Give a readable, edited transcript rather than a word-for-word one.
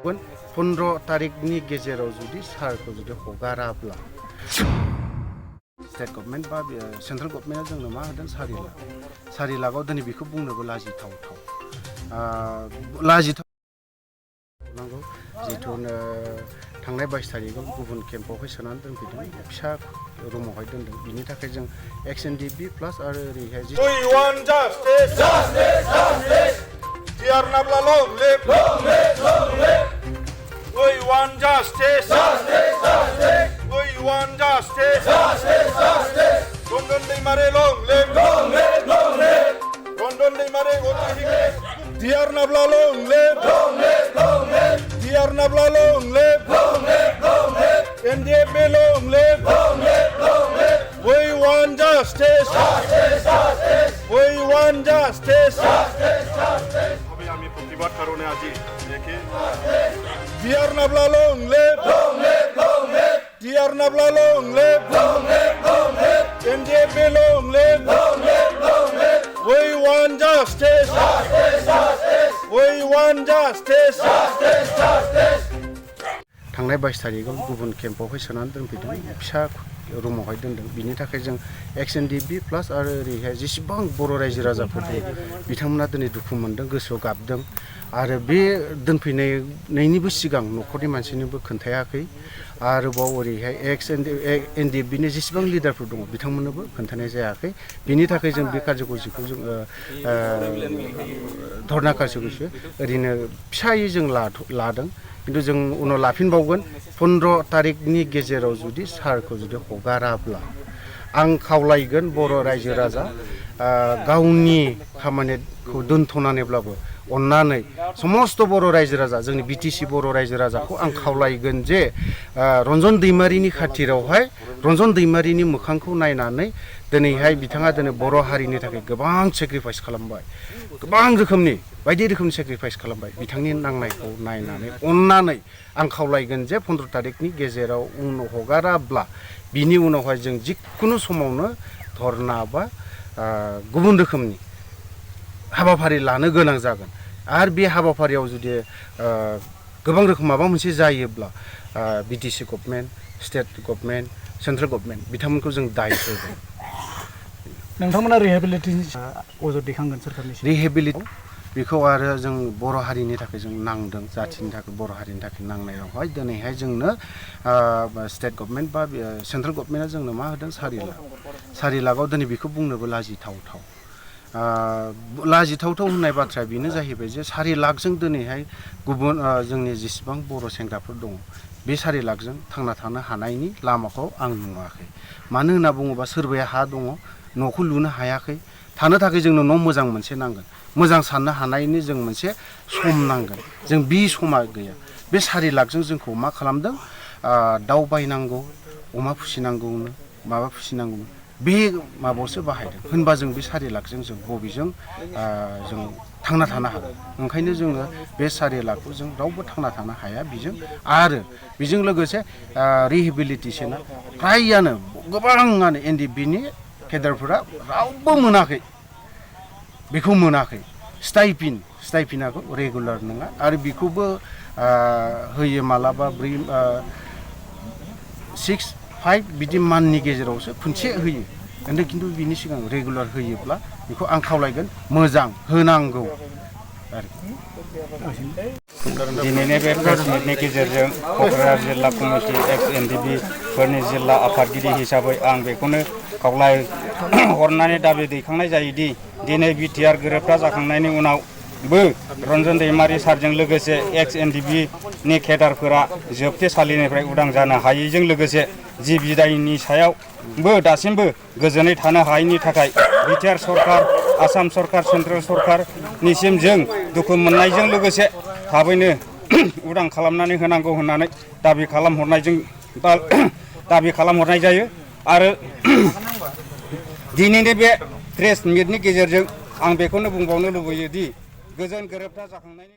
15 तारिखनि गेजेराव जुदि सारखौ जुदि हगाराब्ला स्टेट गभर्नमेन्ट बा सेन्ट्रेल गभर्नमेन्टआ जोंनो मा होदों 4 लाखआव दिनै बेखौ बुंनोबो लाजिथाव नांगौ जिथु थांनाय 22 तारिखआव गुबुन केम्पआवहाय सोनानै दोनफैदों फिसा रुमावहाय दोनदों बिनि थाखाय जों एक्स NDFB प्लास आरो ओरैहाय We want justice. We want justice. Rondon de mare long live. Rondon de mare Diar nabla long live. Diar nabla long live. NDFB long live. We want justice. We want justice. আমি প্রতিবাদ কারণে আজি দেখে Diar nabla long live. Diar nabla long live. NDFB long live. We want justice. We want justice. थांनाय 22 तारिखआव गुबुन केम्पआवहाय सोनानै दोनफैदों फिसा रुमावहाय दोनदों बिनि थाखाय जों एक्स NDFB प्लास आरो ओरैहाय जेसेबां बर' रायजो राजाफोर दं बिथांमोना दिनै दुखु मोनदों गोसोआव गाबदों आरो बे दोनफैनायनिबो सिगां न'खरनि मानसिनोबो खोन्थायाखै आरोबाव ओरैहाय एक्स NDFBनि जेसेबां लिडारफोर दङ बिथांमोननोबो खोन्थानाय जायाखै बिनि थाखाय जों बे कार्यक्रमखौ जों धरना कार्यक्रमखौ ओरैनो फिसायै जों लादों किन्तु जों उनाव लाफिनबावगोन 15 तारिखनि गेजेराव जुदि सारखौ जुदि हगाराब्ला आं खावलायगोन बर' रायजो राजा गावनि खामानिखौ दोनथ'नानैब्लाबो अन्नानै समस्त बर' रायजो राजा जोंनि BTC बर' रायजो राजाखौ आं खावलायगोन जे रन्जन दैमारिनि खाथिरावहाय रन्जन दैमारिनि मोखांखौ नायनानै दिनैहाय बिथाङा दिनै बर' हारिनि थाखाय गोबां सेक्रिफाइस खालामबाय गोबां रोखोमनि बायदि रोखोमनि सेक्रिफाइस खालामबाय बिथांनि नांनायखौ नायनानै अन्नानै आं खावलायगोन जे 15 तारिखनि गेजेराव उनाव हगाराब्ला बिनि उनावहाय जों जिखुनु समावनो धरना बा गुबुन रोखोमनि हाबाफारि लानो गोनां जागोन आरो बे हाबाफारियाव जुदि गोबां रोखोम माबा मोनसे जायोब्ला BTC government state government central government बिथांमोनखौ जों दाय होगोन नोंथांमोना रिहेबिलिटेसन अजद दैखांगोन सोरखारनि रिहेबिलिट बेखौ आरो जों बर' हारिनि थाखाय जों नांदों जाथिनि थाखाय बर' हारिनि थाखाय नांनायावहाय दिनैहाय जोंनो स्टेट गभर्नमेन्ट बा सेन्ट्रेल गभर्नमेन्टआ जोंनो मा होदों 4 लाखआव दिनै बेखौ बुंनोबो लाजिथाव होननाय बाथ्राया बेनो जाहैबाय जे 4 लाखजों दिनैहाय गुबुन जोंनि जेसेबां बर' सेंग्राफोर दङ बे 4 लाखजों थांना थानो हानायनि लामाखौ आं नुवाखै मानो होनना बुङोबा सोरबाया हा दङ न'खौ लुनो हायाखै थानो थाखाय जोंनो न' मोजां मोनसे नांगोन मोजां साननो हानायनि जों मोनसे सम नांगोन जों बे समा गैया बे 4 लाखजों जोंखौ मा खालामदों दाउ बायनांगौ अमा फिसिनांगौनो माबा फिसिनांगौ बे माबायावसो बाहायदों होनबा जों बे 4 लाखजों जों बबेजों जों थांना थानो हागोन ओंखायनो जोङो बे 4 लाखखौ जों रावबो थांना थानो हाया बेजों आरो बेजों लोगोसे रिहेबिलिटेसना फ्रायानो गोबाङानो NDFBनि केडारफोरा रावबो मोनाखै बेखौ मोनाखै स्टाइपिनाखौ रेगुलार नङा आरो बेखौबो होयो मालाबा 6-5 बिदि माननि गेजेरावसो खनसे होयो किन्तु बिनि सिगां रेगुलार होयोब्ला बेखौ आं खावलायगोन मोजां होनांगौ दिनैनि बे प्रेस मिटनि गेजेरजों क'क्राझार जिल्ला कमिटि एक्स NDFB फोरनि जिल्ला आफादगिरि हिसाबै आं बेखौनो खावलायहरनानै दाबि दैखांनाय जायोदि दिनै BTR गोरोबथा जाखांनायनि उनावबो रन्जन दैमारि सारजों लोगोसे एक्स NDFB नि केडारफोरा जोबथेसालिनिफ्राय उदां जानो हायैजों लोगोसे जि बिदायनि सायावबो दासिमबो गोजोनै थानो हायैनि थाखाय BTR सरकार आसाम सरकार सेन्ट्रेल सरकारनिसिम जों दुखु मोननायजों लोगोसे थाबैनो उदां खालामनानै होनांगौ होननानै दाबि खालामहरनाय जायो आरो दिनैनि बे प्रेस मिटनि गेजेरजों आं बेखौनो बुंबावनो लुबैयो दि गोजोन गोरोबथा जाखांनायनि